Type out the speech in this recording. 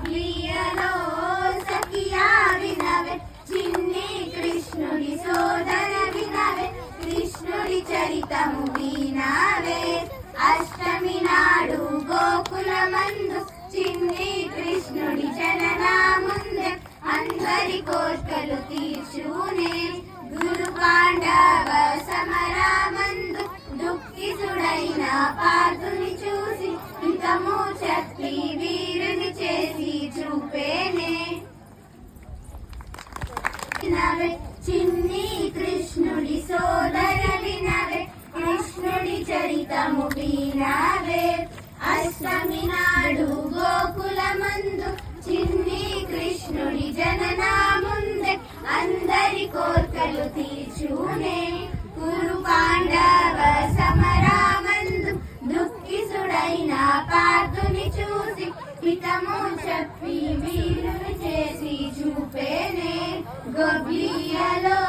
గొబ్లియలో సఖియా వినవే, చిన్ని కృష్ణుడి సోదర వినవే, కృష్ణుడి చరితము వినవే. అష్టమి నాడు గోకులమందు చిన్ని కృష్ణుడి జననముందే, అందరి కోర్కెలు తీర్చునే. గురు పాండవ సమరమందు దుఃఖితుడైన పార్థుని చూసి, హితము చెప్పి వీరుని చేసి చూపేనే. వినవే, చిన్ని కృష్ణుడి సోదర వినవే, కృష్ణుడి చరితము వినవే. అష్టమి నాడు గోకులమందు చిన్ని కృష్ణుడి జననముందే, అందరి కోర్కెలు తీర్చునే. గురు పాండవ సమరమందు దుఃఖితుడైన పార్థుని చూసి, హితము చెప్పి వీరుని చేసి చూపేనే. గొబ్లియలో